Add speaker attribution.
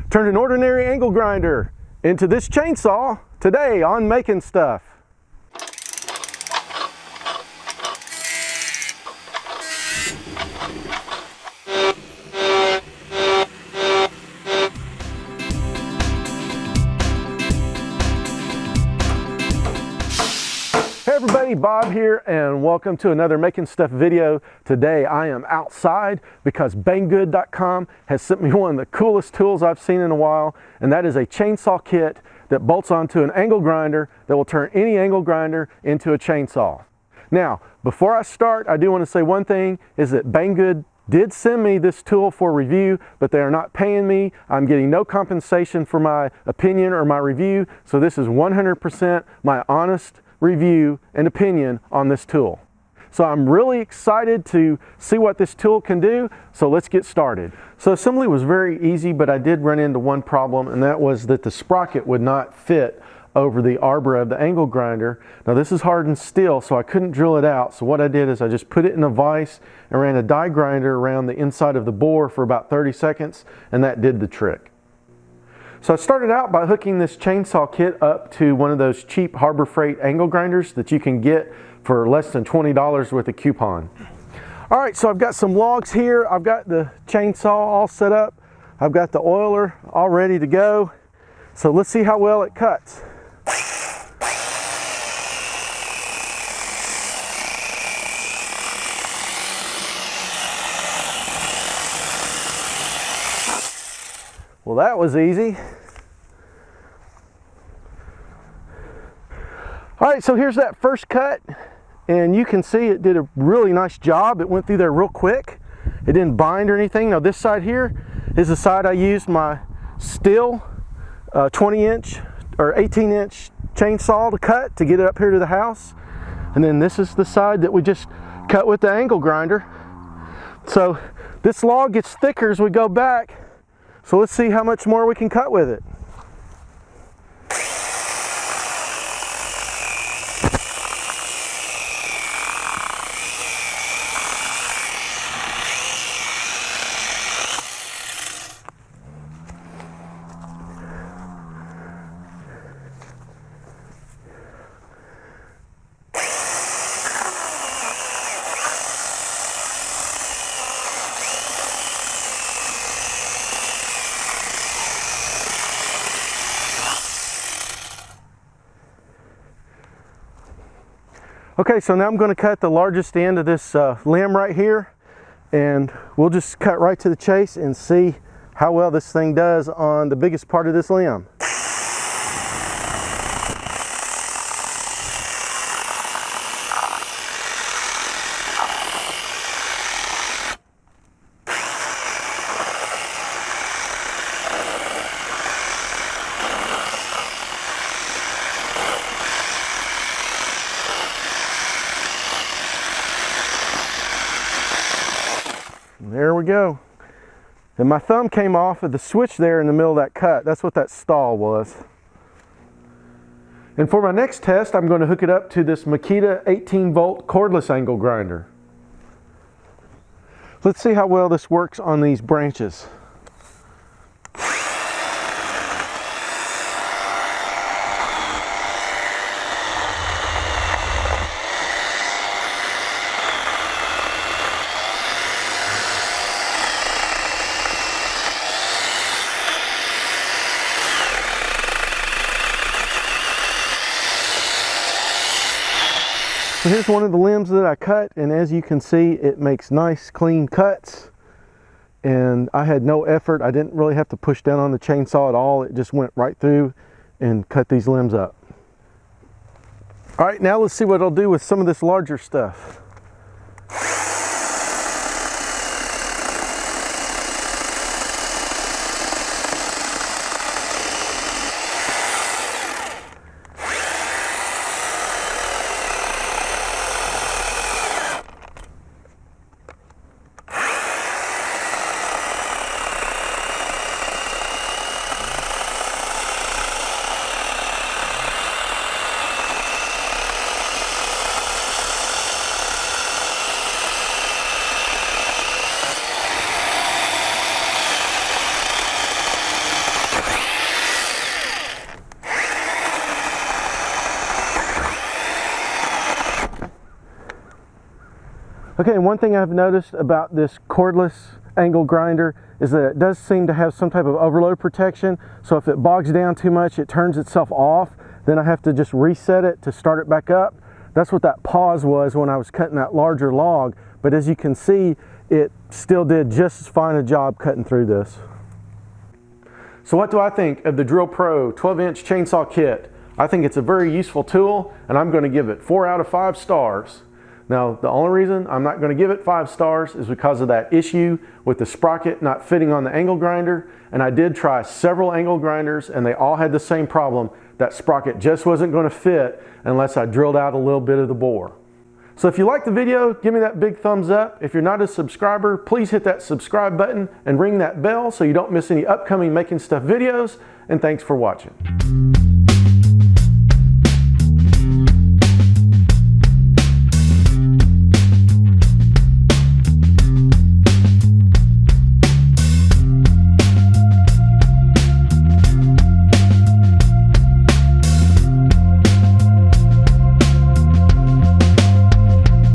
Speaker 1: Turn an ordinary angle grinder into this chainsaw today on Making Stuff. Hey everybody, Bob here, and welcome to another Making Stuff video. Today I am outside because Banggood.com has sent me one of the coolest tools I've seen in a while, and that is a chainsaw kit that bolts onto an angle grinder that will turn any angle grinder into a chainsaw. Now, before I start, I do want to say one thing, is that Banggood did send me this tool for review, but they are not paying me. I'm getting no compensation for my opinion or my review, so this is 100% my honest review and opinion on this tool. So I'm really excited to see what this tool can do, so let's get started. So assembly was very easy, but I did run into one problem, and that was that the sprocket would not fit over the arbor of the angle grinder. Now this is hardened steel, so I couldn't drill it out, so what I did is I just put it in a vise and ran a die grinder around the inside of the bore for about 30 seconds, and that did the trick. So I started out by hooking this chainsaw kit up to one of those cheap Harbor Freight angle grinders that you can get for less than $20 with a coupon. All right, so I've got some logs here. I've got the chainsaw all set up. I've got the oiler all ready to go. So let's see how well it cuts. Well, that was easy. All right, so here's that first cut, and you can see it did a really nice job. It went through there real quick. It didn't bind or anything. Now this side here is the side I used my Stihl 20-inch or 18-inch chainsaw to cut to get it up here to the house. And then this is the side that we just cut with the angle grinder. So this log gets thicker as we go back. So let's see how much more we can cut with it. Okay, so now I'm going to cut the largest end of this limb right here, and we'll just cut right to the chase and see how well this thing does on the biggest part of this limb. There we go. And my thumb came off of the switch there in the middle of that cut. That's what that stall was. And for my next test, I'm going to hook it up to this Makita 18-volt cordless angle grinder. Let's see how well this works on these branches. So here's one of the limbs that I cut, and as you can see, it makes nice clean cuts, and I had no effort. I didn't really have to push down on the chainsaw at all. It just went right through and cut these limbs up. All right, now let's see what I'll do with some of this larger stuff. Okay, and one thing I've noticed about this cordless angle grinder is that it does seem to have some type of overload protection. So if it bogs down too much, it turns itself off. Then I have to just reset it to start it back up. That's what that pause was when I was cutting that larger log. But as you can see, it still did just as fine a job cutting through this. So what do I think of the Drill Pro 12-inch chainsaw kit? I think it's a very useful tool, and I'm going to give it 4 out of 5 stars. Now, the only reason I'm not going to give it 5 stars is because of that issue with the sprocket not fitting on the angle grinder. And I did try several angle grinders, and they all had the same problem. That sprocket just wasn't going to fit unless I drilled out a little bit of the bore. So if you like the video, give me that big thumbs up. If you're not a subscriber, please hit that subscribe button and ring that bell so you don't miss any upcoming Making Stuff videos. And thanks for watching.